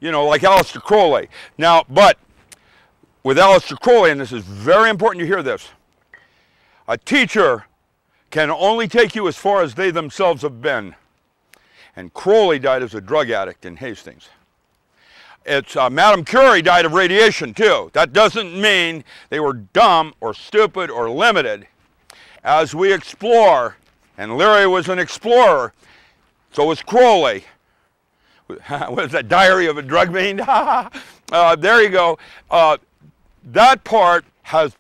You know, like Aleister Crowley. Now, but with Aleister Crowley, and this is very important you hear this, a teacher can only take you as far as they themselves have been. And Crowley died as a drug addict in Hastings. It's Madame Curie died of radiation too. That doesn't mean they were dumb or stupid or limited. As we explore, and Leary was an explorer, so was Crowley. What is that, Diary of a Drug Fiend? There you go. That part has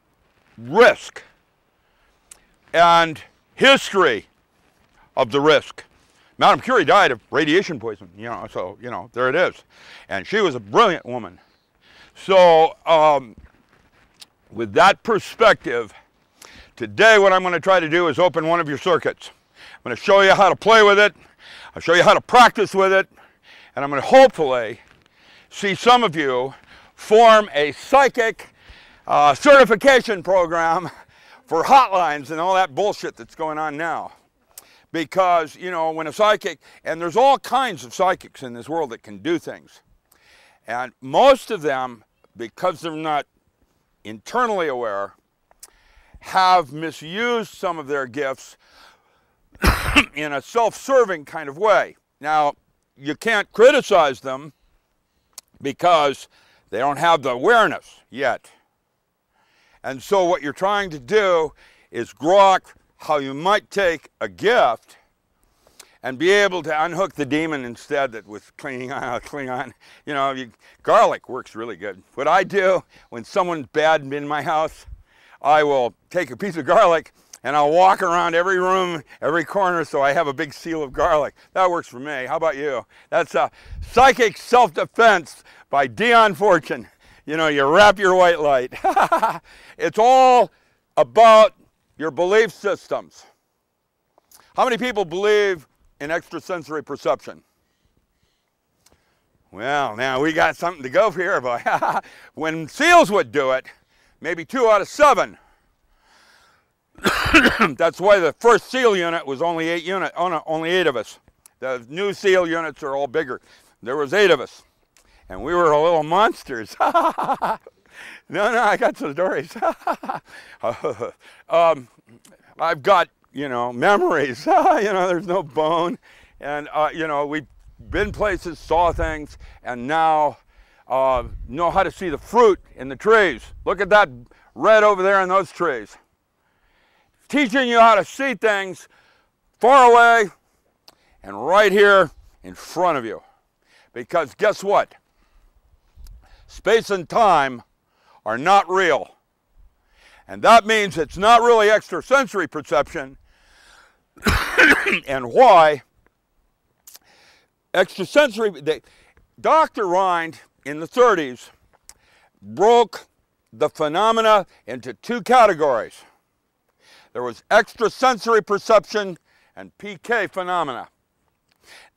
risk and history of the risk. Madame Curie died of radiation poisoning, you know, so, you know, there it is. And she was a brilliant woman. So, with that perspective, today what I'm going to try to do is open one of your circuits. I'm going to show you how to play with it. I'll show you how to practice with it. And I'm going to hopefully see some of you form a psychic certification program for hotlines and all that bullshit that's going on now. Because, you know, when a psychic, and there's all kinds of psychics in this world that can do things. And most of them, because they're not internally aware, have misused some of their gifts in a self-serving kind of way. Now, you can't criticize them because they don't have the awareness yet. And so what you're trying to do is grok how you might take a gift and be able to unhook the demon instead that with clinging on. You know, garlic works really good. What I do when someone's bad in my house, I will take a piece of garlic and I'll walk around every room, every corner, so I have a big seal of garlic. That works for me. How about you? That's Psychic Self-Defense by Dion Fortune. You know, you wrap your white light. It's all about your belief systems. How many people believe in extrasensory perception? Well, now we got something to go for here, boy. When SEALs would do it, maybe 2 out of 7. That's why the first SEAL unit was only 8 of us. The new SEAL units are all bigger. There was 8 of us, and we were little monsters. No, I got some stories. I've got, you know, memories. You know, there's no bone, and you know, we've been places, saw things, and now know how to see the fruit in the trees. Look at that red over there in those trees. Teaching you how to see things far away and right here in front of you. Because guess what? Space and time are not real. And that means it's not really extrasensory perception. And why? Extrasensory, Dr. Rind in the 30s broke the phenomena into 2 categories. There was extrasensory perception and PK phenomena.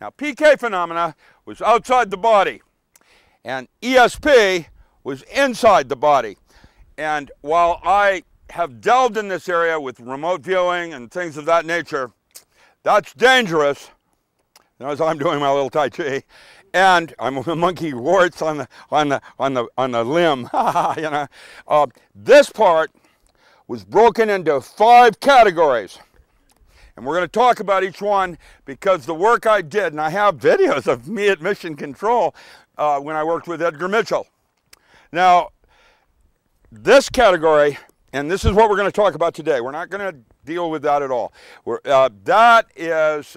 Now, PK phenomena was outside the body, and ESP was inside the body. And while I have delved in this area with remote viewing and things of that nature, that's dangerous. As I'm doing my little Tai Chi, and I'm a monkey warts on the limb. You know, this part was broken into 5 categories. And we're going to talk about each one because the work I did, and I have videos of me at Mission Control when I worked with Edgar Mitchell. Now, this category, and this is what we're going to talk about today. We're not going to deal with that at all. That is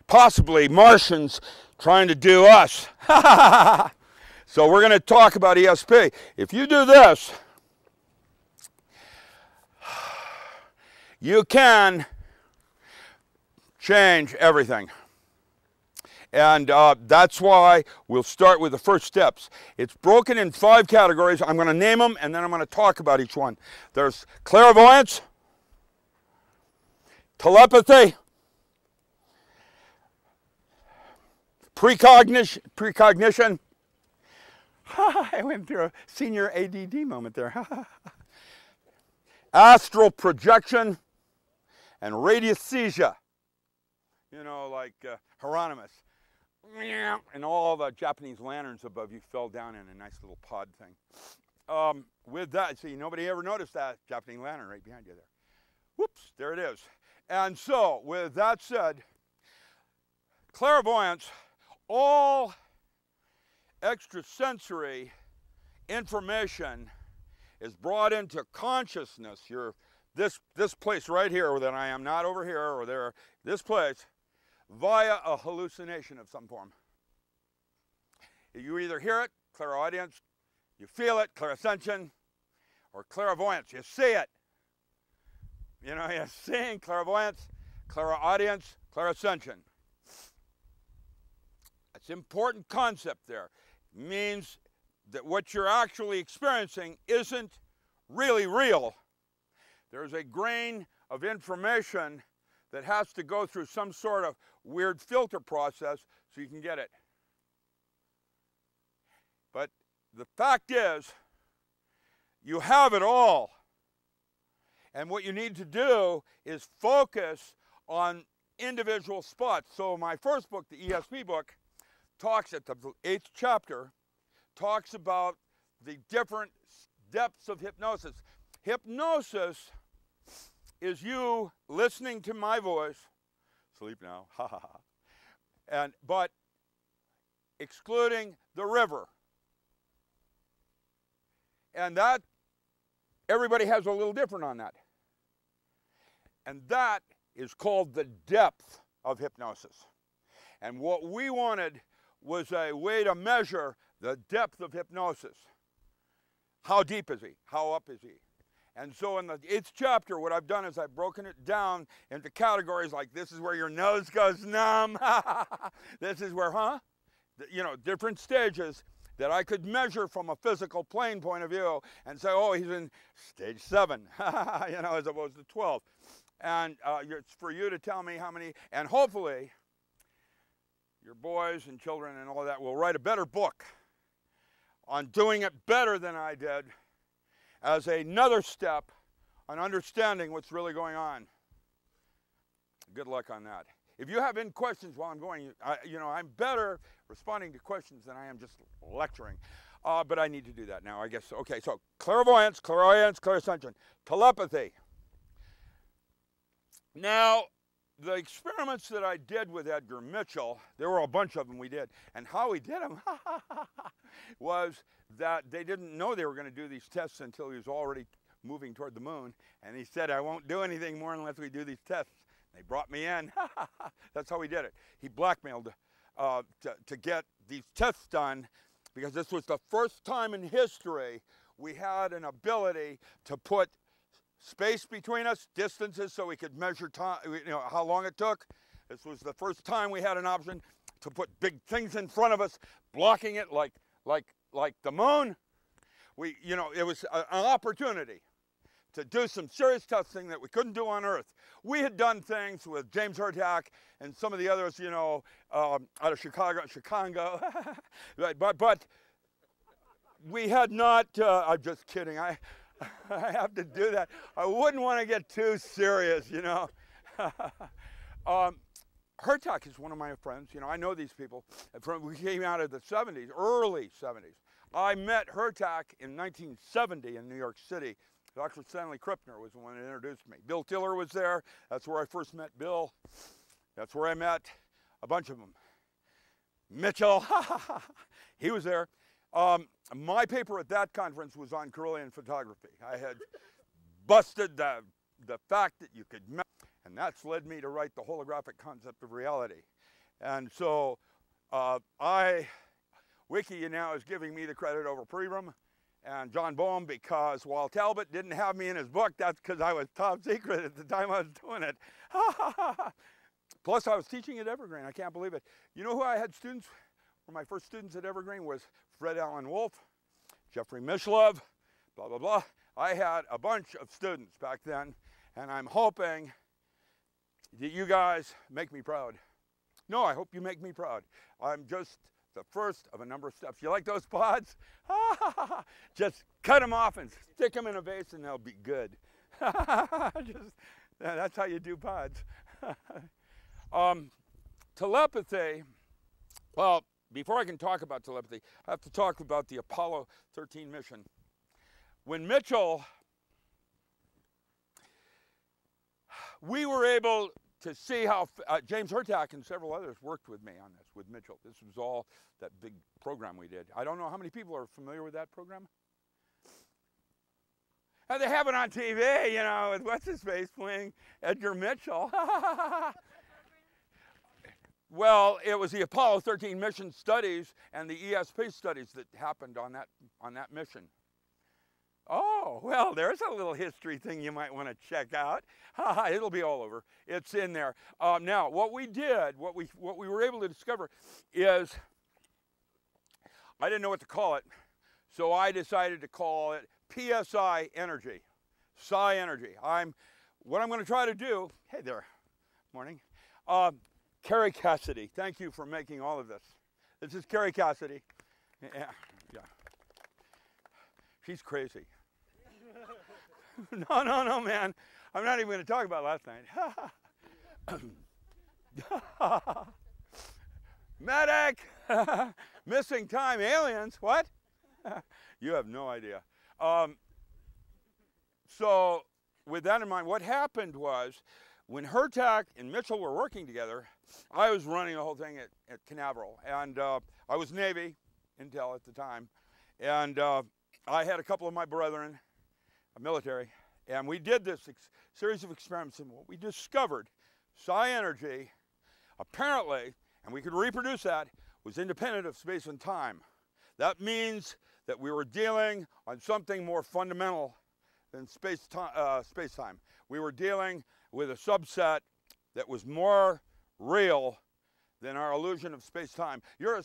possibly Martians trying to do us. So we're going to talk about ESP. If you do this, you can change everything. And that's why we'll start with the first steps. It's broken in 5 categories. I'm going to name them, and then I'm going to talk about each one. There's clairvoyance, telepathy, precognition. I went through a senior ADD moment there. Astral projection, and radiesthesia. You know, like Hieronymus. And all the Japanese lanterns above you fell down in a nice little pod thing. With that, see, nobody ever noticed that Japanese lantern right behind you there. Whoops, there it is. And so, with that said, clairvoyance, all extrasensory information is brought into consciousness. This place right here that I am, not over here or there, this place, via a hallucination of some form. You either hear it, clairaudience, you feel it, clairascension, or clairvoyance, you see it. You know, you're seeing clairvoyance, clairaudience, clairascension. It's an important concept there. It means that what you're actually experiencing isn't really real. There's a grain of information that has to go through some sort of weird filter process so you can get it. But the fact is, you have it all. And what you need to do is focus on individual spots. So my first book, the ESP book, talks at the 8th chapter, talks about the different depths of hypnosis. Hypnosis is you listening to my voice, sleep now, ha ha ha, but excluding the river. And that, everybody has a little different on that. And that is called the depth of hypnosis. And what we wanted was a way to measure the depth of hypnosis. How deep is he? How up is he? And so in the 8th chapter, what I've done is I've broken it down into categories like this is where your nose goes numb. This is where, you know, different stages that I could measure from a physical plane point of view and say, oh, he's in stage 7, you know, as opposed to 12. And it's for you to tell me how many, and hopefully your boys and children and all that will write a better book on doing it better than I did as another step on understanding what's really going on. Good luck on that. If you have any questions while I'm going, you know, I'm better responding to questions than I am just lecturing. But I need to do that now, I guess. Okay, so clairvoyance, clairaudience, clairascension, telepathy. Now, the experiments that I did with Edgar Mitchell, there were a bunch of them we did, and how we did them was that they didn't know they were going to do these tests until he was already moving toward the moon, and he said, I won't do anything more unless we do these tests. They brought me in. That's how we did it. He blackmailed to get these tests done because this was the first time in history we had an ability to put space between us, distances, so we could measure time, you know, how long it took. This was the first time we had an option to put big things in front of us, blocking it like the moon. You know, it was an opportunity to do some serious testing that we couldn't do on Earth. We had done things with James Hurtak and some of the others, you know, out of Chicago, but we had not, I'm just kidding, I have to do that. I wouldn't want to get too serious, you know. Hurtak is one of my friends, you know, I know these people. We came out of the 70s, early 70s. I met Hurtak in 1970 in New York City Dr. Stanley Krippner was the one that introduced me. Bill Tiller was there. That's where I first met Bill. That's where I met a bunch of them. Mitchell, he was there. My paper at that conference was on Carillion photography. I had busted the fact that you could, and that's led me to write the holographic concept of reality. And so Wiki now is giving me the credit over Preram and John Boehm, because while Talbot didn't have me in his book, that's because I was top secret at the time I was doing it. Plus I was teaching at Evergreen, I can't believe it. You know who I had students, one of my first students at Evergreen was Fred Allen Wolf, Jeffrey Mishlove, blah, blah, blah. I had a bunch of students back then, and I'm hoping that you guys make me proud. No, I hope you make me proud. I'm just the first of a number of steps. You like those pods? Just cut them off and stick them in a vase and they'll be good. That's how you do pods. Telepathy, well, before I can talk about telepathy, I have to talk about the Apollo 13 mission. When Mitchell, we were able to see how James Hurtak and several others worked with me on this, with Mitchell. This was all that big program we did. I don't know how many people are familiar with that program. And they have it on TV, you know, with what's-his-face playing Edgar Mitchell. Well, it was the Apollo 13 mission studies and the ESP studies that happened on that mission. Oh, well, there's a little history thing you might want to check out. It'll be all over. It's in there. Now, what we did, what we were able to discover is, I didn't know what to call it, so I decided to call it PSI energy, psi energy. What I'm going to try to do, hey there, morning. Carrie Cassidy, thank you for making all of this. This is Carrie Cassidy. Yeah. She's crazy. No, man. I'm not even going to talk about last night. Medic! Missing time aliens. What? You have no idea. So with that in mind, what happened was when Hurtak and Mitchell were working together, I was running the whole thing at Canaveral. And I was Navy, Intel at the time. And I had a couple of my brethren, military, and we did this series of experiments, and what we discovered, psi energy, apparently, and we could reproduce that, was independent of space and time. That means that we were dealing on something more fundamental than space-time. We were dealing with a subset that was more real than our illusion of space-time. Your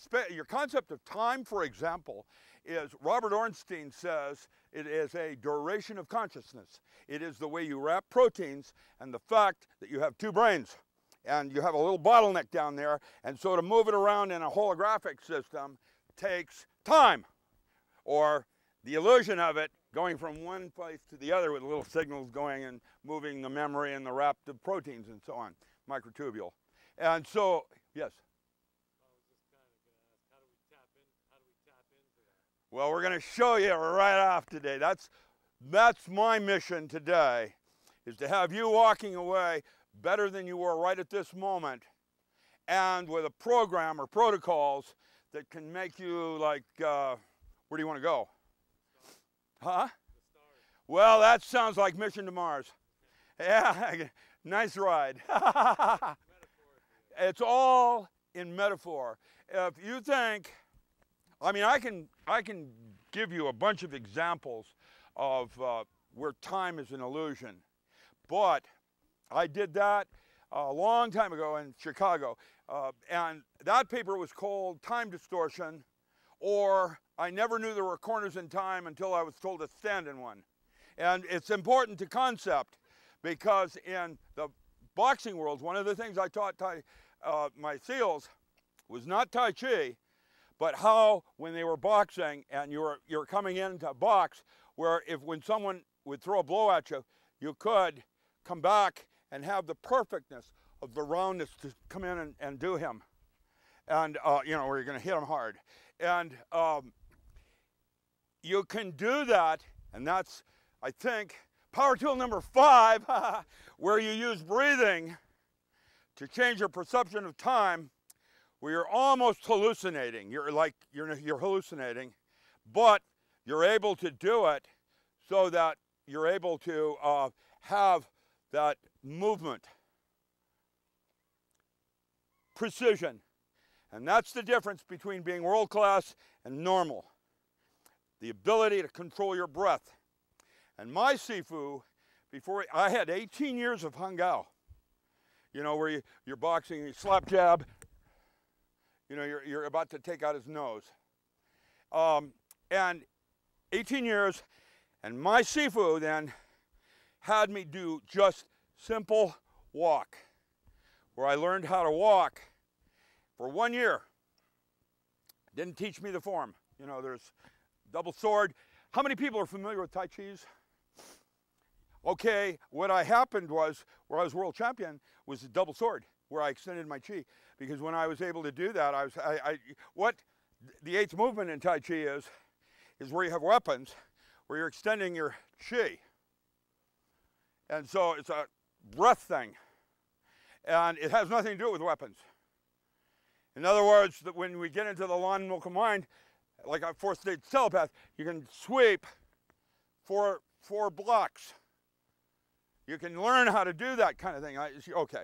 concept of time, for example, is, Robert Ornstein says, it is a duration of consciousness. It is the way you wrap proteins and the fact that you have two brains and you have a little bottleneck down there, and so to move it around in a holographic system takes time, or the illusion of it going from one place to the other with little signals going and moving the memory and the wrapped proteins and so on, microtubule. And so, yes? Well, we're going to show you right off today. That's my mission today, is to have you walking away better than you were right at this moment, and with a program or protocols that can make you like, where do you want to go? Huh? Well, that sounds like Mission to Mars. Yeah, nice ride. It's all in metaphor. If you think, I mean, I can give you a bunch of examples of where time is an illusion, but I did that a long time ago in Chicago, and that paper was called Time Distortion, or I never knew there were corners in time until I was told to stand in one. And it's important to concept, because in the boxing world, one of the things I taught my SEALs was not Tai Chi, but how when they were boxing and you're coming into a box, where when someone would throw a blow at you, you could come back and have the perfectness of the roundness to come in and do him. And, you know, where you're going to hit him hard. And you can do that, and that's I think, power tool number 5, where you use breathing to change your perception of time, where you're almost hallucinating. You're hallucinating, but you're able to do it so that you're able to have that movement, precision. And that's the difference between being world-class and normal. The ability to control your breath. And my Sifu, before I had 18 years of Hangao, you know, where you're boxing, you slap jab, you know, you're about to take out his nose. And 18 years, and my Sifu then had me do just simple walk, where I learned how to walk for 1 year. Didn't teach me the form. You know, there's double sword. How many people are familiar with Tai Chi's? Okay, what happened was, where I was world champion, was the double sword, where I extended my chi. Because when I was able to do that, what the 8th movement in Tai Chi is where you have weapons, where you're extending your chi. And so it's a breath thing. And it has nothing to do with weapons. In other words, that when we get into the lawn local mind, like a 4th stage telepath, you can sweep four blocks. You can learn how to do that kind of thing. Okay,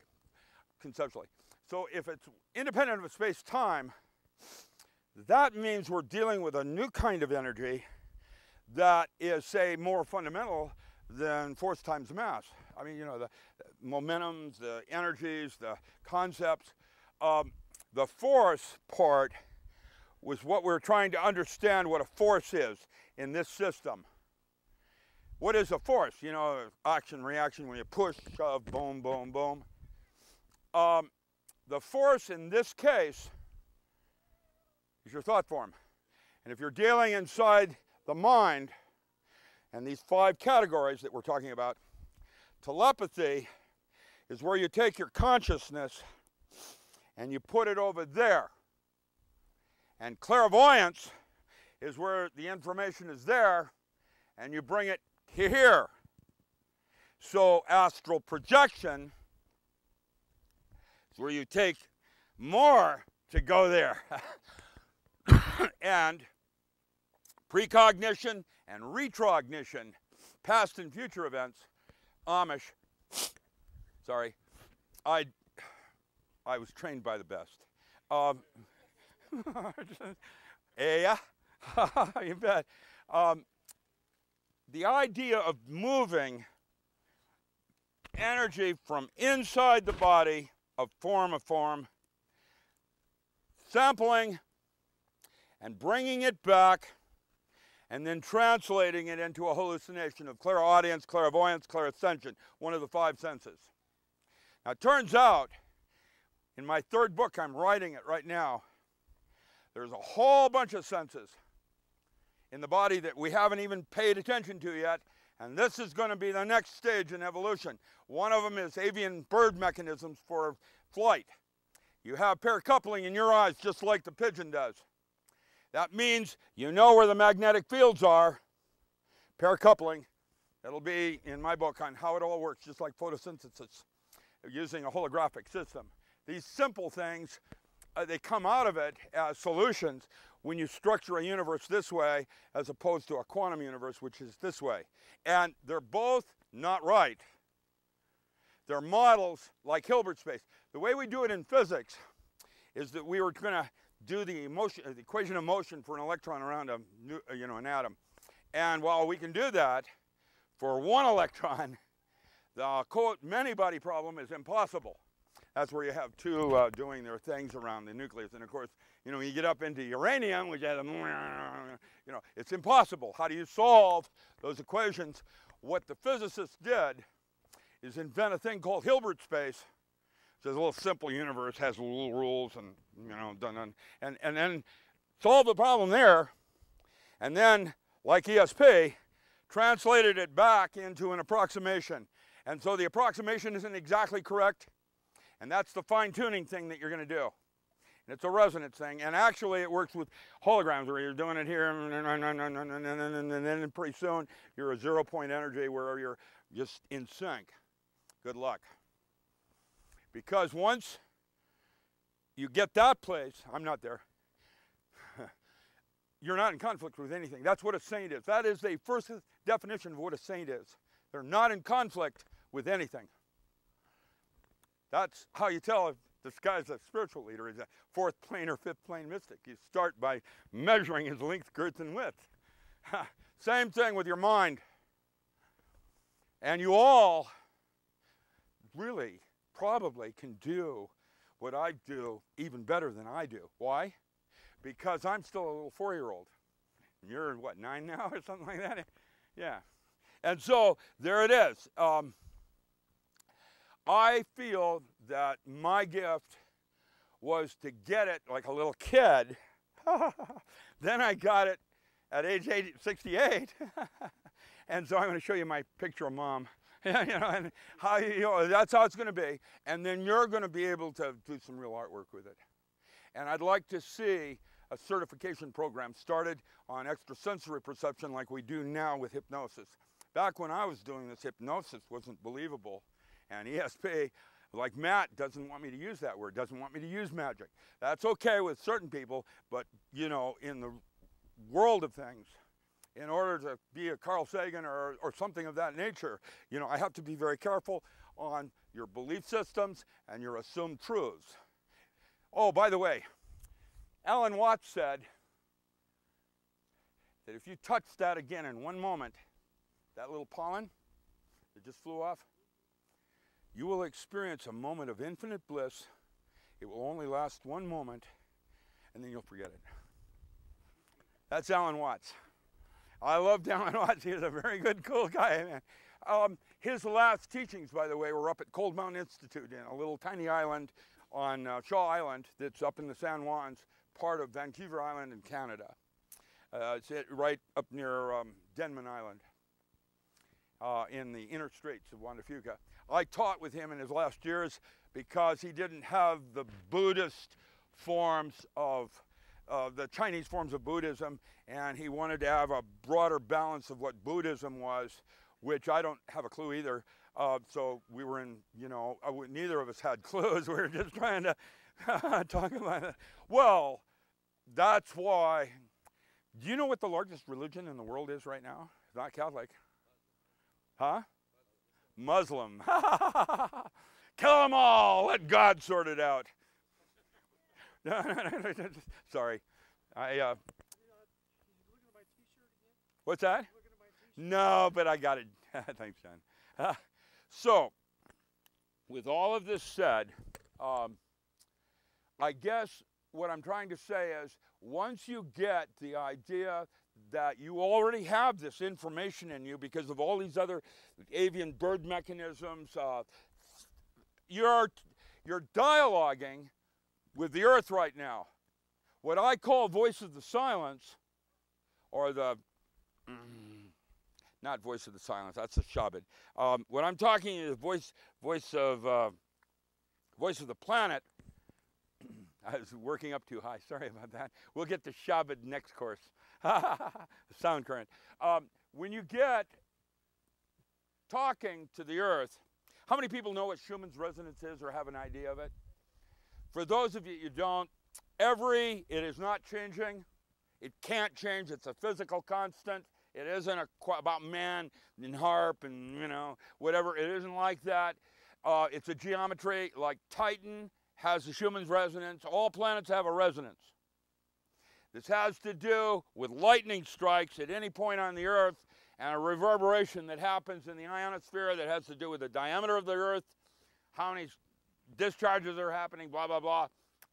conceptually. So if it's independent of space-time, that means we're dealing with a new kind of energy that is, say, more fundamental than force times mass. I mean, you know, the momentums, the energies, the concepts. The force part was what we're trying to understand what a force is in this system. What is a force? You know, action, reaction, when you push, shove, boom, boom, boom. The force in this case is your thought form. And if you're dealing inside the mind, and these 5 categories that we're talking about, telepathy is where you take your consciousness and you put it over there. And clairvoyance is where the information is there and you bring it here. So astral projection is where you take more to go there. And precognition and retrognition, past and future events. Amish, sorry, I was trained by the best. Yeah, you bet. The idea of moving energy from inside the body, of form, sampling and bringing it back, and then translating it into a hallucination of clairaudience, clairvoyance, clairascension, one of the 5 senses. Now it turns out, in my 3rd book, I'm writing it right now, there's a whole bunch of senses in the body that we haven't even paid attention to yet, and this is going to be the next stage in evolution. One of them is avian bird mechanisms for flight. You have paracoupling in your eyes just like the pigeon does. That means you know where the magnetic fields are, paracoupling. It'll be in my book on how it all works, just like photosynthesis, using a holographic system. These simple things, they come out of it as solutions when you structure a universe this way as opposed to a quantum universe, which is this way. And they're both not right. They're models like Hilbert space. The way we do it in physics is that we were going to do the equation of motion for an electron around an atom. And while we can do that, for one electron, the quote many-body problem is impossible. That's where you have 2 doing their things around the nucleus. And of course, you know, when you get up into uranium, which has it's impossible. How do you solve those equations? What the physicists did is invent a thing called Hilbert space. It's a little simple universe, has little rules, and and then solve the problem there, and then, like ESP, translated it back into an approximation. And so the approximation isn't exactly correct, and that's the fine-tuning thing that you're going to do. And it's a resonance thing. And actually, it works with holograms where you're doing it here, and then pretty soon you're a 0-point energy where you're just in sync. Good luck. Because once you get that place, I'm not there, you're not in conflict with anything. That's what a saint is. That is the first definition of what a saint is. They're not in conflict with anything. That's how you tell if this guy's a spiritual leader. He's a 4th plane or 5th plane mystic. You start by measuring his length, girth, and width. Same thing with your mind. And you all really probably can do what I do even better than I do. Why? Because I'm still a little 4-year-old. And you're, what, 9 now or something like that? Yeah. And so there it is. I feel that my gift was to get it like a little kid. Then I got it at age 68. And so I'm going to show you my picture of Mom. And how that's how it's going to be. And then you're going to be able to do some real artwork with it. And I'd like to see a certification program started on extrasensory perception like we do now with hypnosis. Back when I was doing this, hypnosis wasn't believable. And ESP, like Matt, doesn't want me to use that word, doesn't want me to use magic. That's okay with certain people, but you know, in the world of things, in order to be a Carl Sagan or something of that nature, you know, I have to be very careful on your belief systems and your assumed truths. Oh, by the way, Alan Watts said that if you touch that again in one moment, that little pollen that just flew off, you will experience a moment of infinite bliss. It will only last one moment, and then you'll forget it. That's Alan Watts. I loved Alan Watts. He was a very good, cool guy, man. His last teachings, by the way, were up at Cold Mountain Institute in a little tiny island on Shaw Island that's up in the San Juans, part of Vancouver Island in Canada. It's right up near Denman Island in the inner straits of Juan de Fuca. I taught with him in his last years because he didn't have the Buddhist forms of the Chinese forms of Buddhism, and he wanted to have a broader balance of what Buddhism was, which I don't have a clue either. So we were in, you know, neither of us had clues. We were just trying to talk about it. Well, that's why. Do you know what the largest religion in the world is right now? It's not Catholic. Huh? Muslim. Kill them all. Let God sort it out. Sorry. What's that? No, but I got it. Thanks, John. So, with all of this said, I guess what I'm trying to say is once you get the idea that you already have this information in you because of all these other avian bird mechanisms, you're dialoguing with the earth right now. What I call voice of the silence, or the, not voice of the silence, that's a Shabbat. What I'm talking is voice of the planet. I was working up too high, sorry about that. We'll get to Shabbat next course. Sound current. When you get talking to the earth, how many people know what Schumann's resonance is or have an idea of it? For those of you who don't, it is not changing. It can't change. It's a physical constant. It isn't about man and harp and, you know, whatever. It isn't like that. It's a geometry like Titan has a Schumann's resonance. All planets have a resonance. This has to do with lightning strikes at any point on the Earth and a reverberation that happens in the ionosphere that has to do with the diameter of the Earth, how many discharges are happening, blah, blah, blah.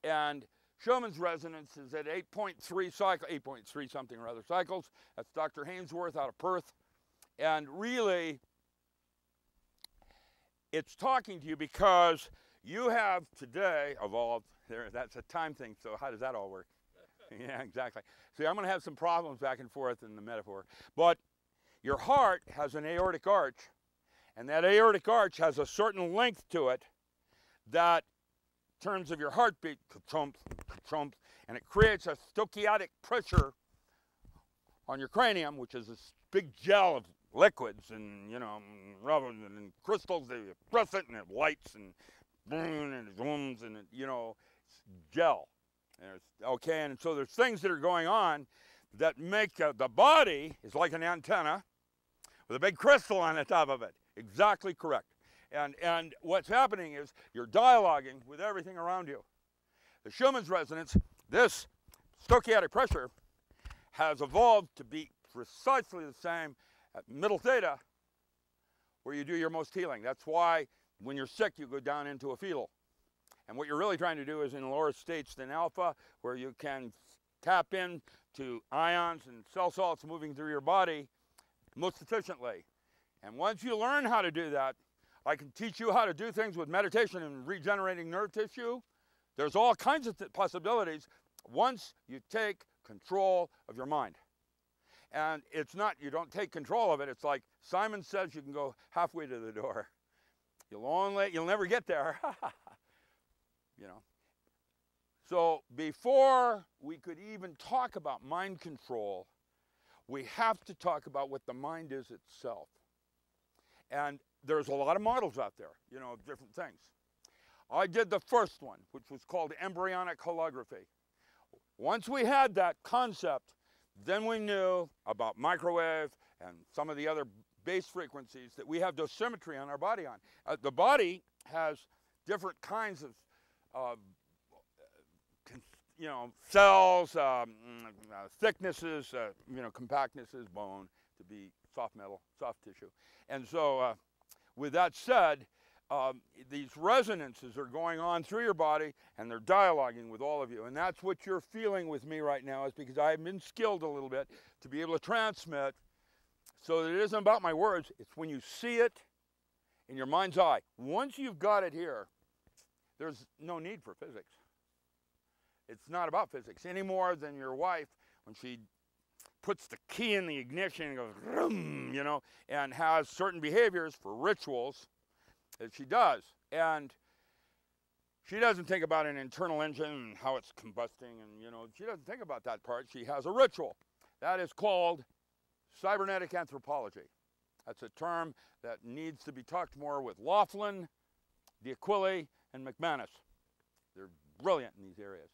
And Schumann's resonance is at 8.3 something or other cycles. That's Dr. Hainsworth out of Perth. And really, it's talking to you because you have today evolved. That's a time thing, so how does that all work? Yeah, exactly. See, I'm going to have some problems back and forth in the metaphor. But your heart has an aortic arch, and that aortic arch has a certain length to it that terms of your heartbeat, ka-chomp, ka-chomp, and it creates a stochastic pressure on your cranium, which is this big gel of liquids and, you know, rubber and crystals. They press it and it lights and boom and it zooms and it, you know, it's gel. And it's, okay, and so there's things that are going on that make the body is like an antenna with a big crystal on the top of it. Exactly correct. And what's happening is you're dialoguing with everything around you. The Schumann's resonance, this stochastic pressure, has evolved to be precisely the same at middle theta, where you do your most healing. That's why when you're sick, you go down into a fetal. And what you're really trying to do is in lower states than alpha, where you can tap into ions and cell salts moving through your body most efficiently. And once you learn how to do that, I can teach you how to do things with meditation and regenerating nerve tissue. There's all kinds of possibilities once you take control of your mind. And it's not, you don't take control of it. It's like Simon says, you can go halfway to the door. You'll never get there. You know. So before we could even talk about mind control, we have to talk about what the mind is itself. And there's a lot of models out there, you know, of different things. I did the first one, which was called embryonic holography. Once we had that concept, then we knew about microwave and some of the other base frequencies that we have dosimetry on our body on. The body has different kinds of you know, cells, thicknesses, you know, compactnesses, bone, to be soft metal, soft tissue. And so with that said, these resonances are going on through your body and they're dialoguing with all of you. And that's what you're feeling with me right now, is because I've been skilled a little bit to be able to transmit so that it isn't about my words. It's when you see it in your mind's eye. Once you've got it here, there's no need for physics. It's not about physics any more than your wife when she puts the key in the ignition and goes, vroom, you know, and has certain behaviors for rituals that she does. And she doesn't think about an internal engine and how it's combusting, and, you know, she doesn't think about that part. She has a ritual. That is called cybernetic anthropology. That's a term that needs to be talked more with Laughlin, D'Aquili, and McManus. They're brilliant in these areas.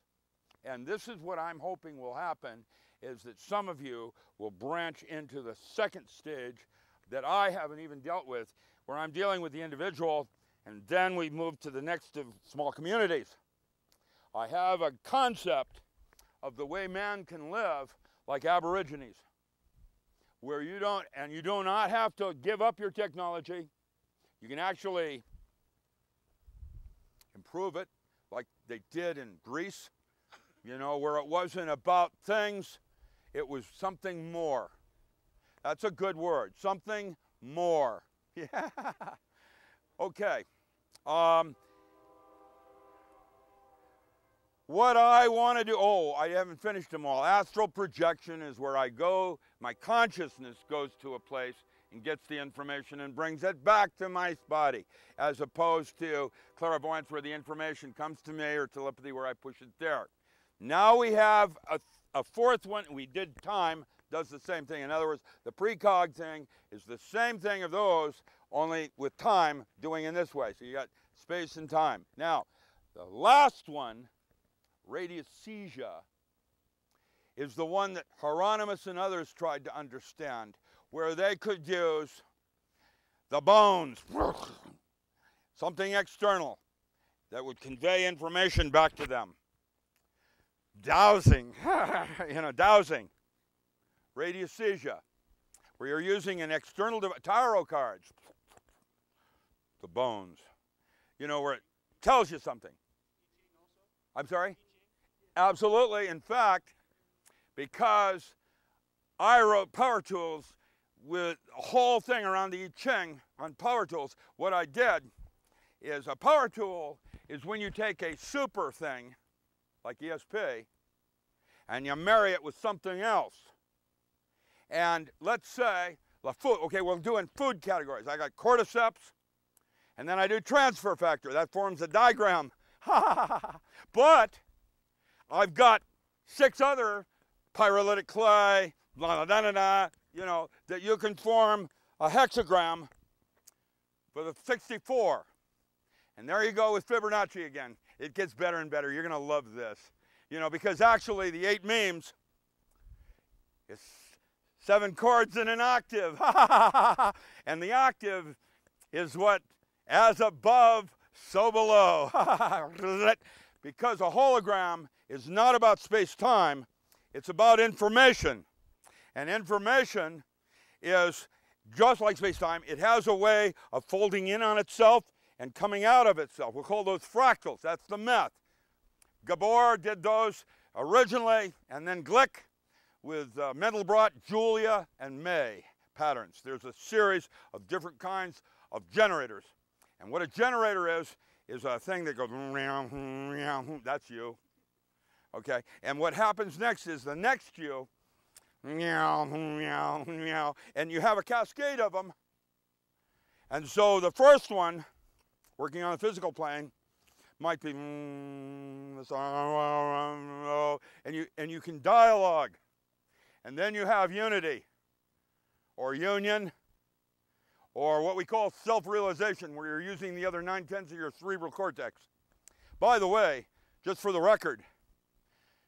And this is what I'm hoping will happen, is that some of you will branch into the second stage that I haven't even dealt with, where I'm dealing with the individual, and then we move to the next of small communities. I have a concept of the way man can live like Aborigines, where you do not have to give up your technology. You can actually improve it like they did in Greece, you know, where it wasn't about things, it was something more. That's a good word, something more. Yeah. Okay. What I want to do, I haven't finished them all. Astral projection is where I go, my consciousness goes to a place and gets the information and brings it back to my body, as opposed to clairvoyance where the information comes to me, or telepathy where I push it there. Now we have a fourth one. We did time, does the same thing. In other words, the precog thing is the same thing of those, only with time doing in this way. So you got space and time. Now, the last one, radiesthesia, is the one that Hieronymus and others tried to understand, where they could use the bones, something external that would convey information back to them. Dowsing, you know, dowsing. Radiesthesia, where you're using an external tarot cards, the bones, you know, where it tells you something. I'm sorry? Absolutely. In fact, because I wrote Power Tools with a whole thing around the I Ching on Power Tools, what I did is a power tool is when you take a super thing, like ESP, and you marry it with something else. And let's say, the food, okay, we're doing food categories. I got cordyceps, and then I do transfer factor. That forms a diagram But I've got 6 other pyrolytic clay, blah, blah, blah, blah, you know, that you can form a hexagram for the 64. And there you go with Fibonacci again. It gets better and better. You're going to love this. You know, because actually the 8 memes is 7 chords in an octave. And the octave is what, as above, so below. Because a hologram is not about space-time, it's about information. And information is just like space-time. It has a way of folding in on itself and coming out of itself. We'll call those fractals. That's the meth. Gabor did those originally, and then Glick with Mandelbrot, Julia, and May patterns. There's a series of different kinds of generators. And what a generator is a thing that goes, that's you. Okay, and what happens next is the next you, and you have a cascade of them. And so the first one, working on the physical plane, might be, and you can dialogue. And then you have unity, or union, or what we call self-realization, where you're using the other 9/10 of your cerebral cortex. By the way, just for the record,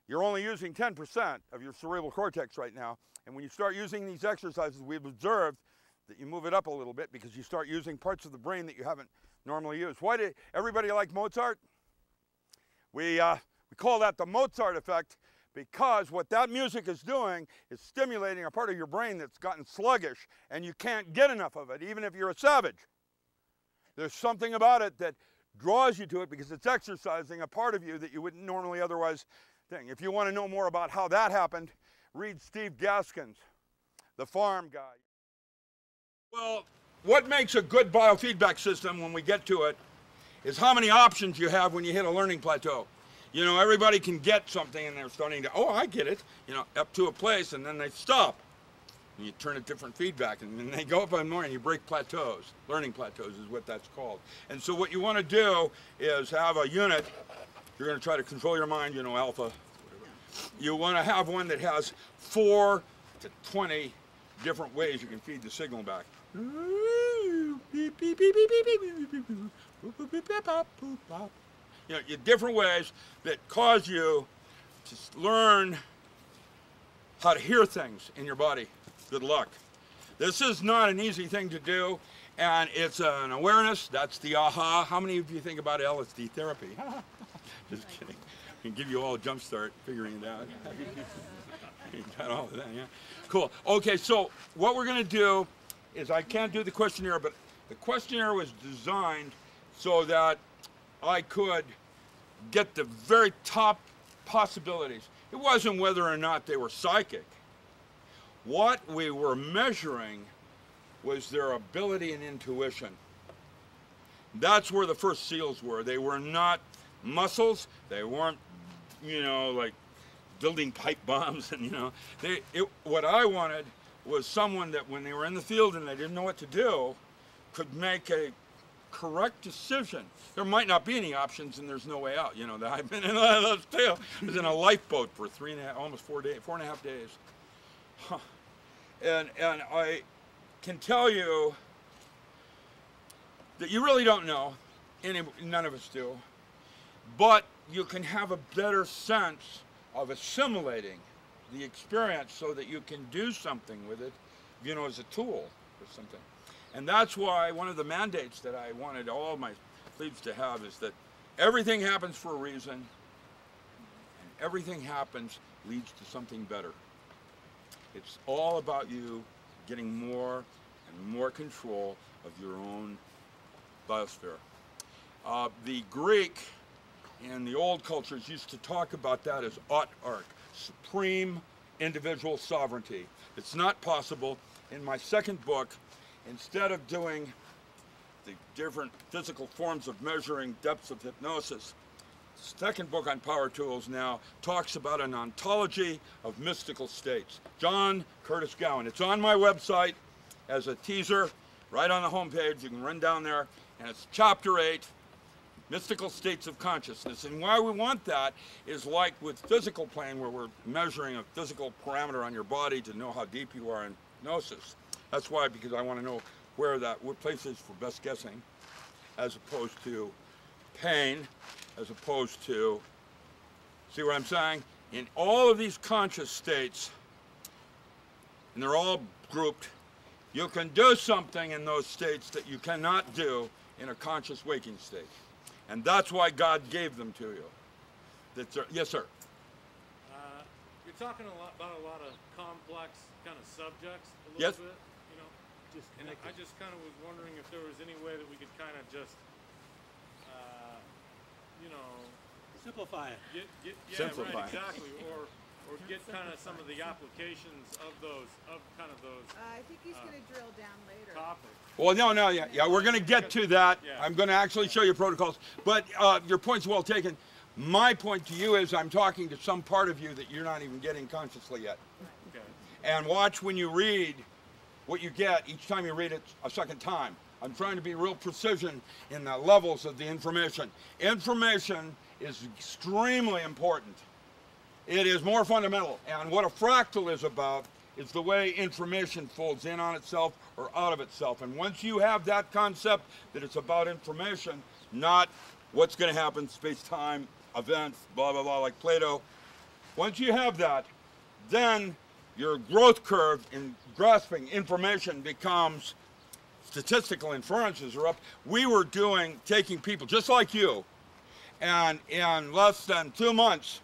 you're only using 10% of your cerebral cortex right now. And when you start using these exercises, we've observed that you move it up a little bit because you start using parts of the brain that you haven't normally used. Why did everybody like Mozart? We call that the Mozart effect, because what that music is doing is stimulating a part of your brain that's gotten sluggish, and you can't get enough of it, even if you're a savage. There's something about it that draws you to it because it's exercising a part of you that you wouldn't normally otherwise think. If you want to know more about how that happened, read Steve Gaskin's The Farm Guy. Well, what makes a good biofeedback system when we get to it is how many options you have when you hit a learning plateau. You know, everybody can get something and they're starting to, oh, I get it, you know, up to a place, and then they stop. And you turn a different feedback, and then they go up on more, and you break plateaus. Learning plateaus is what that's called. And so what you want to do is have a unit. You're going to try to control your mind, you know, alpha, whatever. You want to have one that has 4 to 20 different ways you can feed the signal back. You know, different ways that cause you to learn how to hear things in your body. Good luck. This is not an easy thing to do, and it's an awareness. That's the aha. How many of you think about LSD therapy? Just kidding. I can give you all a jump start figuring it out. You got all of that, yeah? Cool. Okay, so what we're going to do is, I can't do the questionnaire, but the questionnaire was designed so that I could get the very top possibilities. It wasn't whether or not they were psychic. What we were measuring was their ability and intuition. That's where the first SEALs were. They were not muscles. They weren't, you know, like building pipe bombs, and, you know. What I wanted was someone that when they were in the field and they didn't know what to do, could make a correct decision. There might not be any options, and there's no way out. You know, that I've been in I was in a lifeboat for 4.5 days. Huh. And I can tell you that you really don't know. None of us do. But you can have a better sense of assimilating the experience so that you can do something with it, you know, as a tool or something. And that's why one of the mandates that I wanted all my leads to have is that everything happens for a reason, and everything happens leads to something better. It's all about you getting more and more control of your own biosphere. The Greek and the old cultures used to talk about that as autark, supreme individual sovereignty. It's not possible. In my second book, instead of doing the different physical forms of measuring depths of hypnosis, the second book on power tools now talks about an ontology of mystical states. John Curtis Gowan. It's on my website as a teaser, right on the homepage. You can run down there, and it's chapter 8, mystical states of consciousness. And why we want that is like with physical plane, where we're measuring a physical parameter on your body to know how deep you are in gnosis. That's why, because I want to know what place is for best guessing, as opposed to pain, as opposed to, see what I'm saying? In all of these conscious states, and they're all grouped, you can do something in those states that you cannot do in a conscious waking state. And that's why God gave them to you. Yes, sir? You're talking about a lot of complex kind of subjects a little Yes. bit, you know. And I just kind of was wondering if there was any way that we could kind of just, you know, Simplify it. yeah, Simplify. right, exactly, or get kind of some of the applications of those, I think he's going to drill down later. topics. Well, no, yeah, we're going to get to that. Yeah. I'm going to actually show you protocols. But your point's well taken. My point to you is I'm talking to some part of you that you're not even getting consciously yet. Okay. And watch when you read what you get each time you read it a second time. I'm trying to be real precision in the levels of the information. Information is extremely important. It is more fundamental. And what a fractal is about is the way information folds in on itself or out of itself. And once you have that concept that it's about information, not what's going to happen, space-time, events, blah, blah, blah, like Plato. Once you have that, then your growth curve in grasping information becomes statistical inferences are up. We were taking people just like you, and in less than 2 months,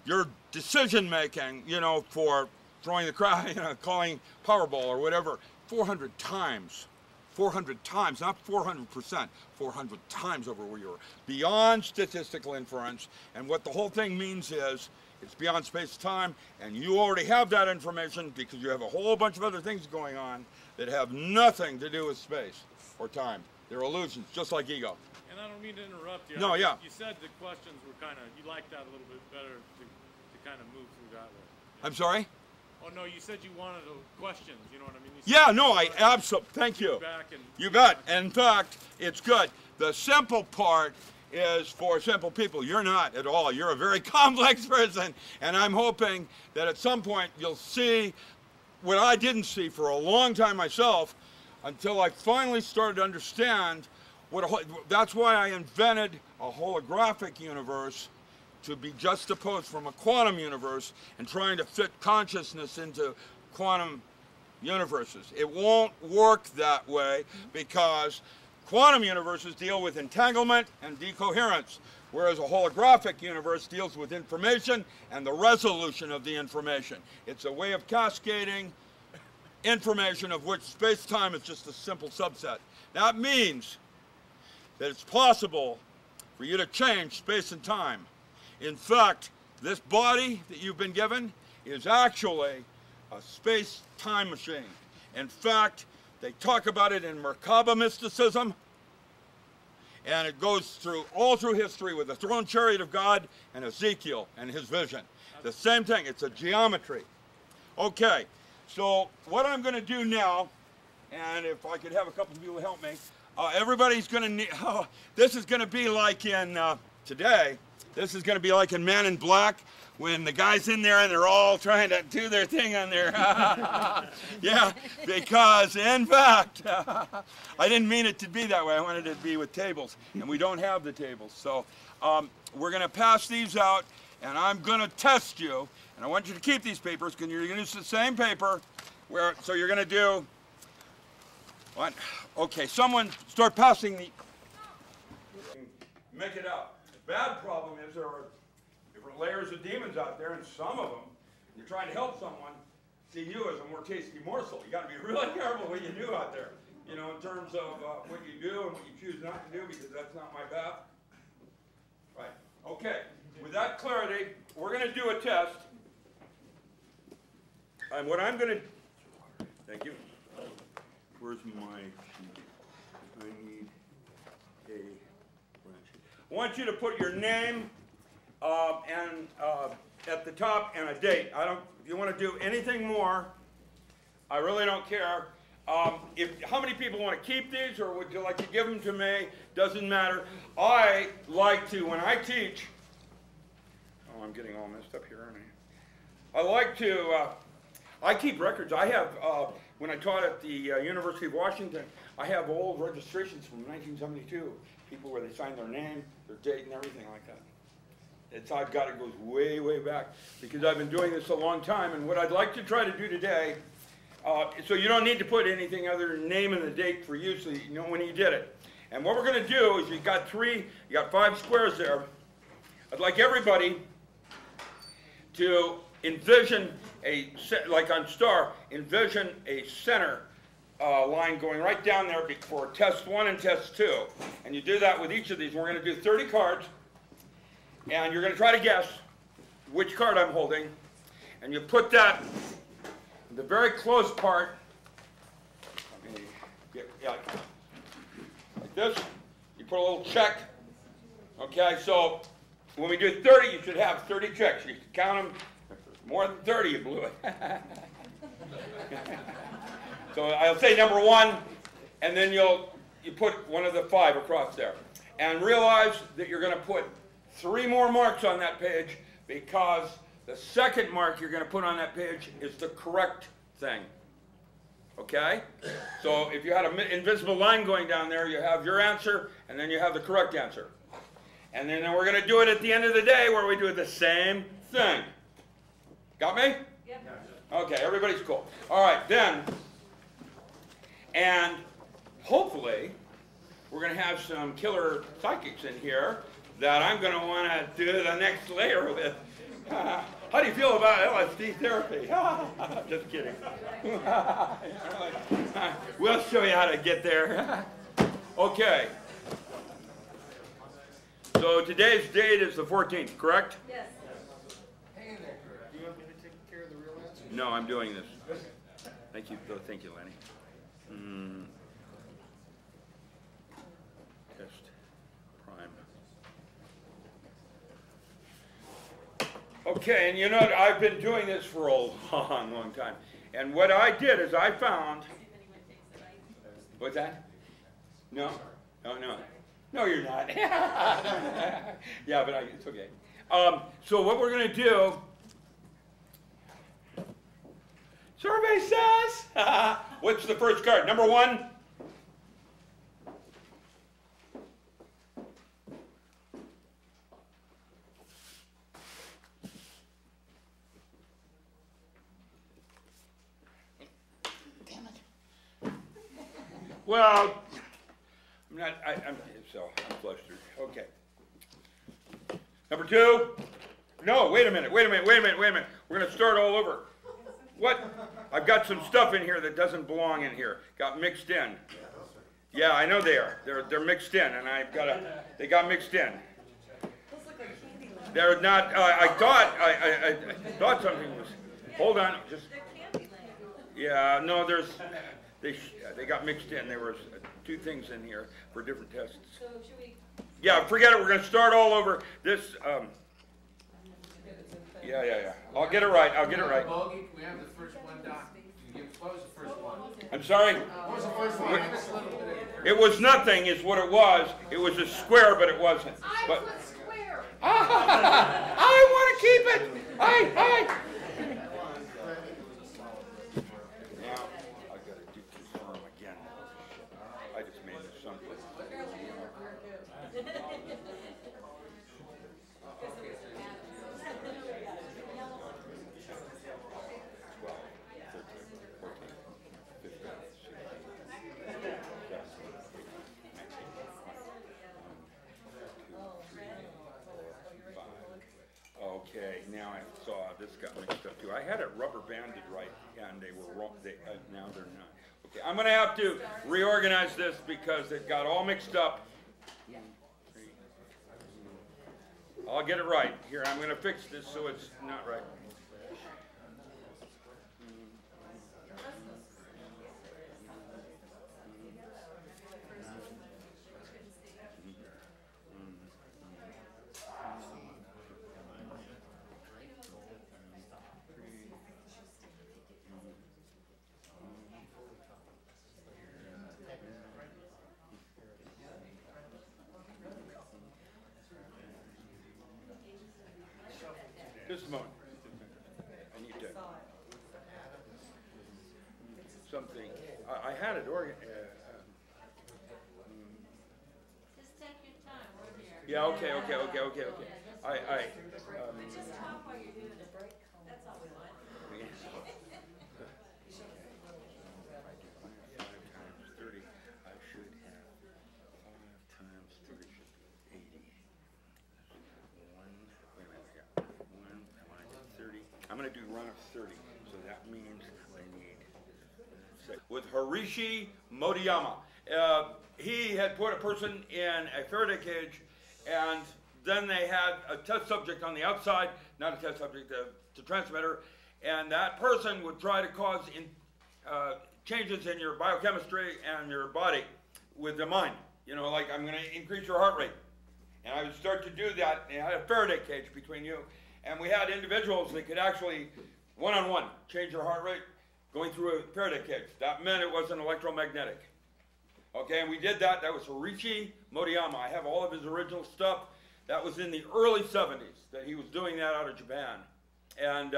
your decision making, you know, for throwing the crowd, you know, calling Powerball or whatever, 400 times. 400 times, not 400%, 400 times over where you were. Beyond statistical inference, and what the whole thing means is, it's beyond space-time, and you already have that information because you have a whole bunch of other things going on that have nothing to do with space or time. They're illusions, just like ego. And I don't mean to interrupt you. No, yeah. You said the questions were kind of, you liked that a little bit better to kind of move through that way. I'm sorry? Oh, no, you said you wanted questions, you know what I mean? Yeah, no, I absolutely, thank you. You bet. In fact, it's good. The simple part is for simple people. You're not at all. You're a very complex person, and I'm hoping that at some point you'll see what I didn't see for a long time myself until I finally started to understand that's why I invented a holographic universe to be juxtaposed from a quantum universe and trying to fit consciousness into quantum universes. It won't work that way because quantum universes deal with entanglement and decoherence, whereas a holographic universe deals with information and the resolution of the information. It's a way of cascading information of which space-time is just a simple subset. That means that it's possible for you to change space and time. In fact, this body that you've been given is actually a space-time machine. In fact, they talk about it in Merkaba mysticism, and it goes all through history with the throne chariot of God and Ezekiel and his vision. The same thing, it's a geometry. Okay, so what I'm going to do now, and if I could have a couple of people help me, everybody's going to need, this is going to be like in today, this is going to be like in Man in Black when the guy's in there and they're all trying to do their thing on there. Yeah, because in fact, I didn't mean it to be that way. I wanted it to be with tables, and we don't have the tables. So we're going to pass these out, and I'm going to test you. And I want you to keep these papers because you're going to use the same paper. So you're going to do, what? Okay, someone start passing the, make it up. The bad problem is there are different layers of demons out there, and some of them, you're trying to help someone, see you as a more tasty morsel. You got to be really careful what you do out there, you know, in terms of what you do and what you choose not to do, because that's not my path. Right. Okay. With that clarity, we're going to do a test. And what I'm going to, thank you. Where's my sheet? I need a branch. I want you to put your name and at the top and a date. If you want to do anything more, I really don't care. How many people want to keep these, or would you like to give them to me? Doesn't matter. I like to, when I teach, oh, I'm getting all messed up here, aren't I? I like to, I keep records. I have, when I taught at the University of Washington, I have old registrations from 1972, people where they signed their name, their date, and everything like that. I've got it goes way, way back, because I've been doing this a long time, and what I'd like to try to do today, so you don't need to put anything other than name and the date for you, so you know when you did it. And what we're going to do is you got 5 squares there. I'd like everybody to envision like on star, envision a center line going right down there for test 1 and test 2. And you do that with each of these. We're going to do 30 cards, and you're going to try to guess which card I'm holding, and you put that in the very close part. Let me get, like this. You put a little check. Okay, so when we do 30, you should have 30 checks. You can count them. If there's more than 30, you blew it. So I'll say number 1, and then you put one of the 5 across there. And realize that you're going to put 3 more marks on that page, because the second mark you're going to put on that page is the correct thing. Okay? So if you had an invisible line going down there, you have your answer, and then you have the correct answer. And then we're going to do it at the end of the day where we do the same thing. Got me? Yep. Okay, everybody's cool. All right, then, and hopefully we're going to have some killer psychics in here that I'm going to want to do the next layer with. How do you feel about LSD therapy? Just kidding. We'll show you how to get there. Okay. So today's date is the 14th, correct? Yes. Hey there. Do you want me to take care of the real answer? No, I'm doing this. Thank you, Lenny. Test prime. Okay, and you know, I've been doing this for a long, long time. And what I did is I found, what's that? No? Oh, no. No, you're not. Yeah, but it's okay. So what we're going to do, survey says, what's the first card? Number 1? Damn it. Well, I'm flustered. Okay. Number 2? No, wait a minute. We're going to start all over. What? I've got some stuff in here that doesn't belong in here. Got mixed in. Yeah, I know they are. They're mixed in, and they got mixed in. They're not, I thought something was, hold on, just, yeah, no, they got mixed in. There were 2 things in here for different tests. So should we? Yeah, forget it. We're going to start all over. This, yeah. I'll get it right. Bogey, we have the first one done. What was the first one? I'm sorry? What was the first one? It was nothing is what it was. It was a square, but it wasn't. I But, put square. I want to keep it. Now, I've got to do confirm again. I just made this something. Okay, now I saw this got mixed up too. I had it rubber banded right, and they were wrong. Now they're not. Okay, I'm going to have to reorganize this because it got all mixed up. I'll get it right. Here, I'm going to fix this so it's not right. I had it organized. Just take your time, we're here. Yeah, okay. But just talk while you're doing it. That's all we want. 5 times 30, I should have 5 times 30 should be 80. Wait a minute, yeah. I want to do 30. I'm going to do run of 30, so that means I need 6. With Harishi Modiyama. He had put a person in a Faraday cage, and then they had a test subject on the outside, not a test subject, the transmitter, and that person would try to cause changes in your biochemistry and your body with the mind. You know, like, I'm going to increase your heart rate. And I would start to do that, and I had a Faraday cage between you, and we had individuals that could actually, one-on-one, change your heart rate going through a Faraday cage. That meant it wasn't electromagnetic. Okay, and we did that. That was Harishi Modiyama. I have all of his original stuff. That was in the early 70s that he was doing that out of Japan. And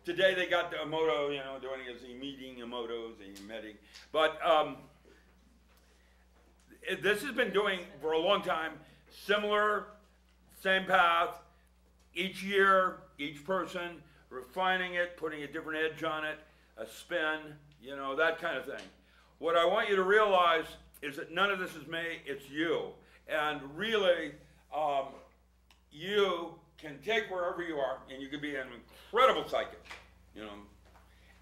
today they got Emoto, you know, doing his meeting Emotos and emitting. But this has been doing for a long time, similar, same path, each year, each person, refining it, putting a different edge on it, a spin, you know, that kind of thing. What I want you to realize is that none of this is me, it's you. And really, you can take wherever you are, and you can be an incredible psychic, you know.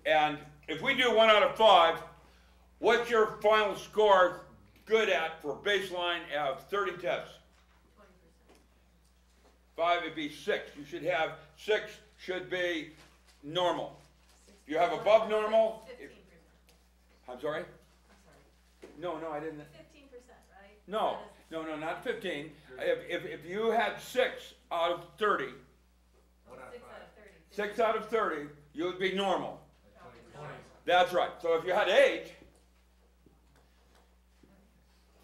And if we do 1 out of 5, what's your final score good at for baseline of 30 tests? 20%. 5 would be 6. You should have 6 should be normal. If you have above normal, 15%. I'm sorry? No, I didn't. 15%, right? No, not 15. If you had 6 out of 30, 6 out of 30, you would be normal. That's right. So if you had 8,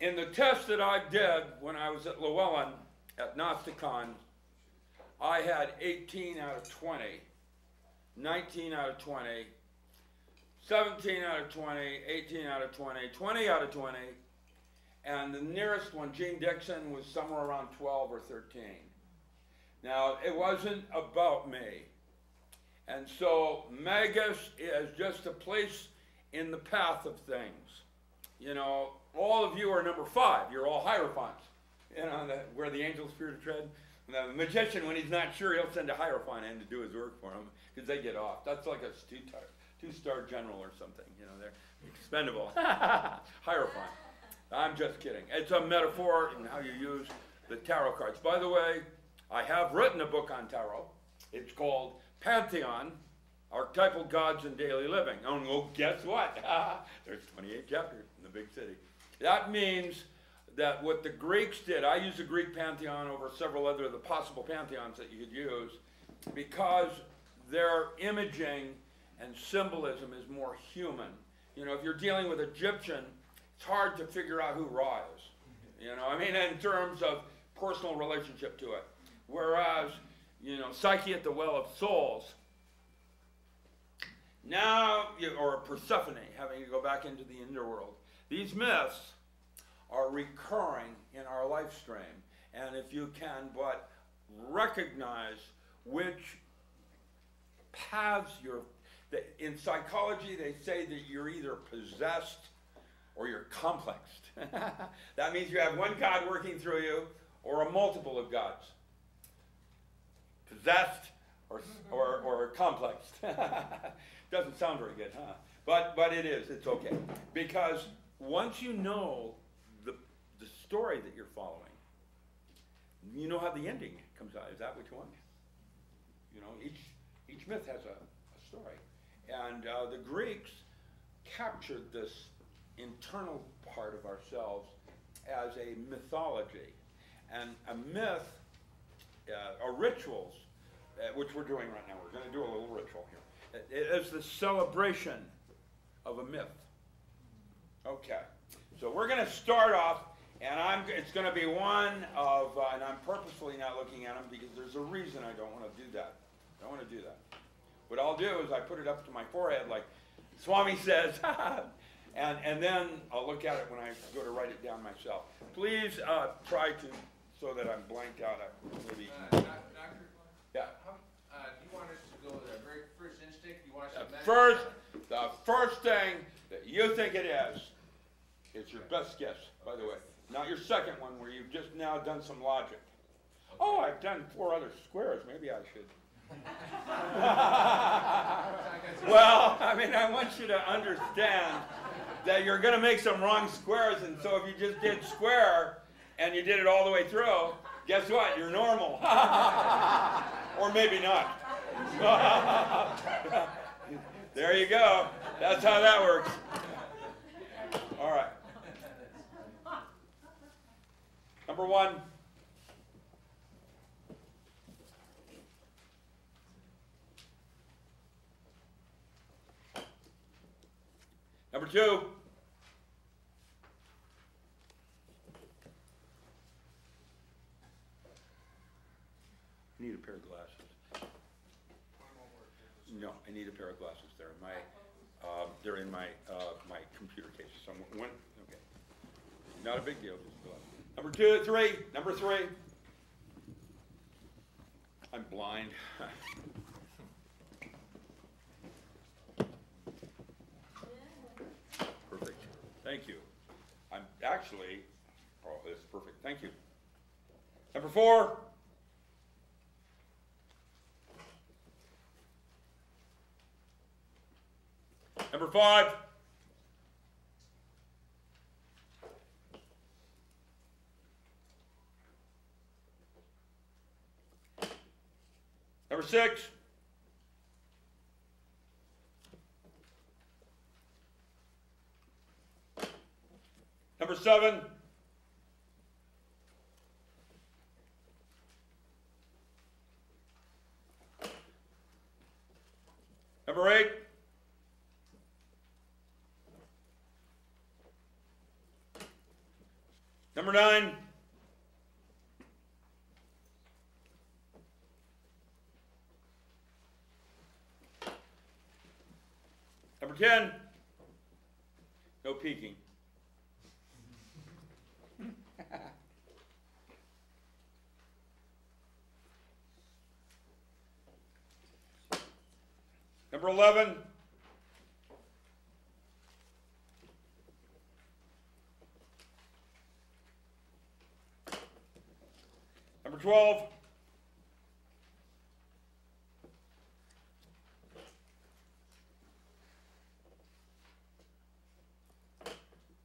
in the test that I did when I was at Llewellyn at Gnosticon, I had 18 out of 20, 19 out of 20, 17 out of 20, 18 out of 20, 20 out of 20, and the nearest one, Gene Dixon, was somewhere around 12 or 13. Now, it wasn't about me. And so Magus is just a place in the path of things. You know, all of you are number 5. You're all Hierophants. You know, where the angels fear to tread. The magician, when he's not sure, he'll send a Hierophant in to do his work for him because they get off. That's like a two-star general or something. You know, they're expendable. Hierophant. I'm just kidding. It's a metaphor in how you use the tarot cards. By the way, I have written a book on tarot. It's called Pantheon, Archetypal Gods in Daily Living. Oh, well, guess what? There's 28 chapters in the big city. That means that what the Greeks did, I use the Greek pantheon over several other of the possible pantheons that you could use, because their imaging and symbolism is more human. You know, if you're dealing with Egyptian, it's hard to figure out who Ra is. You know, I mean, in terms of personal relationship to it. Whereas, you know, Psyche at the Well of Souls, now, or Persephone, having to go back into the underworld. These myths are recurring in our life stream. And if you can but recognize which paths you're, in psychology they say that you're either possessed or you're complexed. That means you have one God working through you or a multiple of gods. Possessed or complexed. Doesn't sound very good, huh? But it is, it's okay. Because once you know the story that you're following, you know how the ending comes out. Is that what you want? You know, each myth has a story. And the Greeks captured this internal part of ourselves as a mythology. And a myth, rituals, which we're doing right now. We're going to do a little ritual here. It is the celebration of a myth. Okay. So we're going to start off, and it's going to be one of, and I'm purposefully not looking at them because there's a reason I don't want to do that. I don't want to do that. What I'll do is I put it up to my forehead like Swami says, And then I'll look at it when I go to write it down myself. Please try to, so that I'm blanked out. Maybe. Doctor, Yeah. do you want us to go with the very first instinct? Do you want us to The first thing that you think it is your best guess, by the way. Not your second one where you've just now done some logic. Okay. Oh, I've done 4 other squares. Maybe I should. Well, I mean, I want you to understand that you're going to make some wrong squares, and so if you just did square and you did it all the way through, guess what? You're normal. Or maybe not. There you go. That's how that works. All right. Number 1. Number 2. I need a pair of glasses. No, I need a pair of glasses. They're in my my computer case. Okay. Not a big deal. Just Number 3. I'm blind. Perfect. Thank you. I'm actually. Oh, that's perfect. Thank you. Number 4. Number 5. Number 6. Number 7. Number 8. Number 9. Number 10. No peeking. Number 11. Number 12.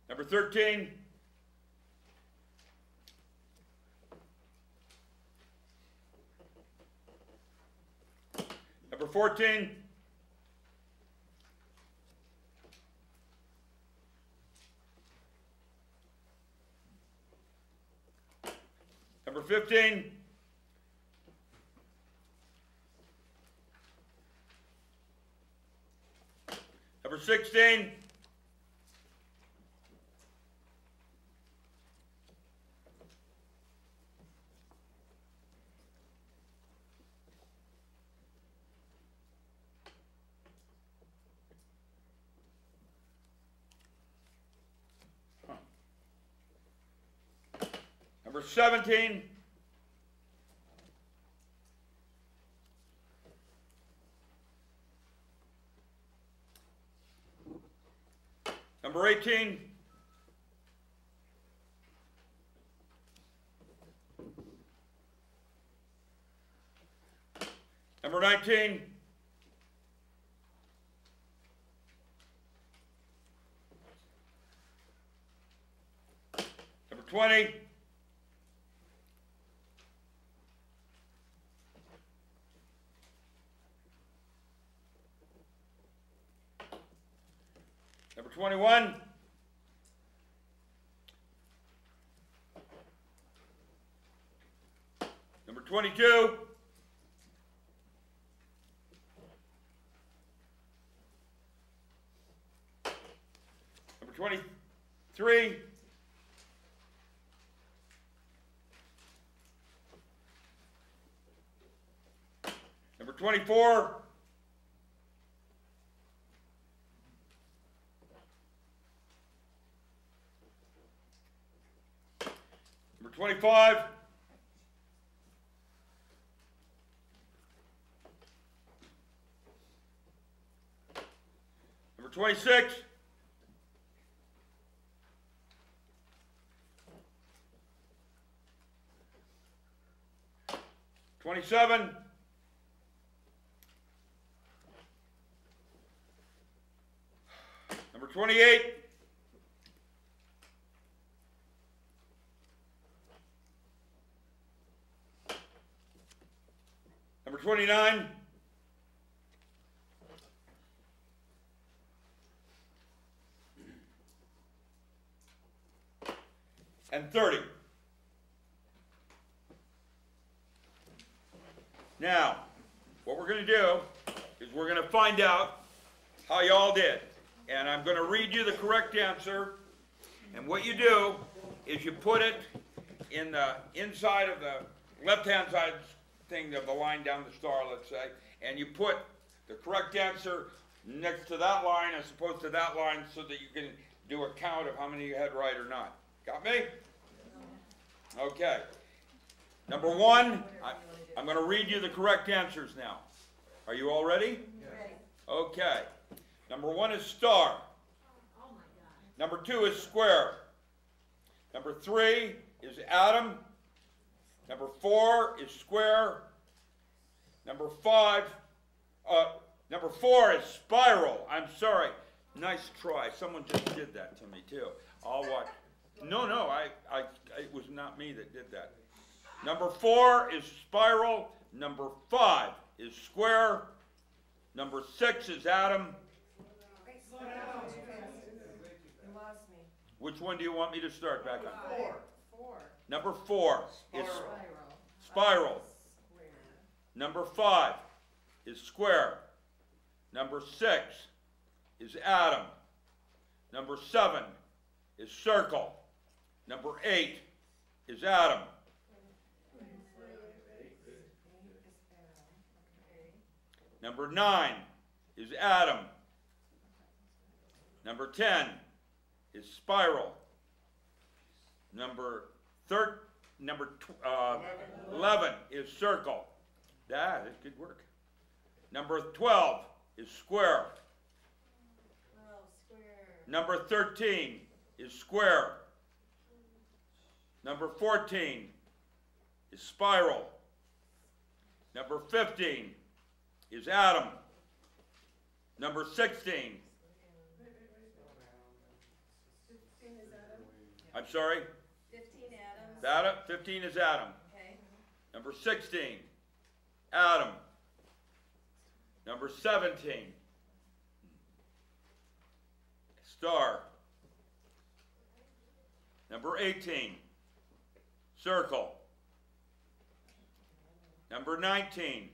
Number 13. Number 14. Number 15. Number 16. Number 17. Number 18. Number 19. Number 20. Number 21. Number 22. Number 23. Number 24. Number 25. Number 26. '27. Number 28. Number 29. And 30. Now, what we're going to do is we're going to find out how y'all did. And I'm going to read you the correct answer. And what you do is you put it in the inside of the left-hand side thing of the line down the star, let's say, and you put the correct answer next to that line as opposed to that line so that you can do a count of how many you had right or not. Got me? Okay. Number 1, I'm going to read you the correct answers now. Are you all ready? Ready. Okay. Number 1 is star. Oh my God. Number 2 is square. Number 3 is atom. Number 4 is square. Number 4 is spiral. I'm sorry. Nice try. Someone just did that to me too. I'll watch. No, it was not me that did that. Number 4 is spiral. Number 5 is square. Number 6 is atom. Slow down. Too fast. You lost me. Which one do you want me to start back on? 4. Number 4 is Spiral. spiral. Square. Number 5 is square. Number 6 is atom. Number 7 is circle. Number 8 is atom. Number 9 is atom. Number 10 is spiral. Number 11 is circle. That is good work. Number 12 is square. Oh, square. Number 13 is square. Number 14 is spiral. Number 15 is atom. Number 16. 15 is atom. I'm sorry? 15 atoms. 15 is atom. Okay. Number 16, atom. Number 17, star. Number 18, circle. Number 19,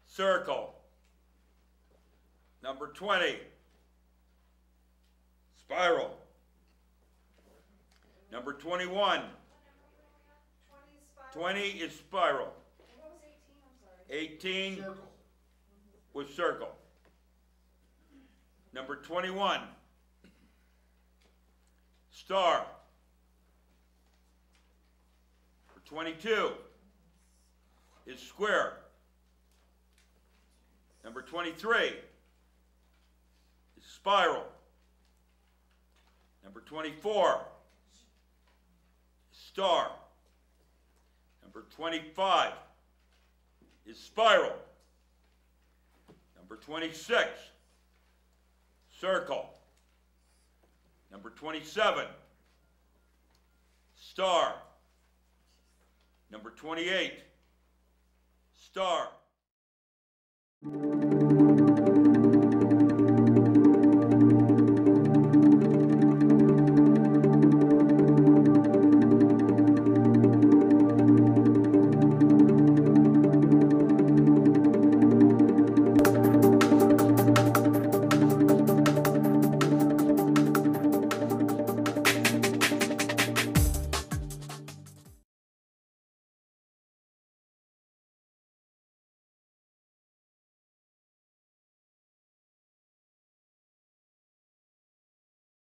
circle. Number 20, spiral. Number 21, 20 is spiral. What was 18? I'm sorry. 18 was circle. Number 21, star. Number 22 is square. Number 23 is spiral. Number 24 is star. Number 25 is spiral. Number 26, circle. Number 27, star. Number 28, star.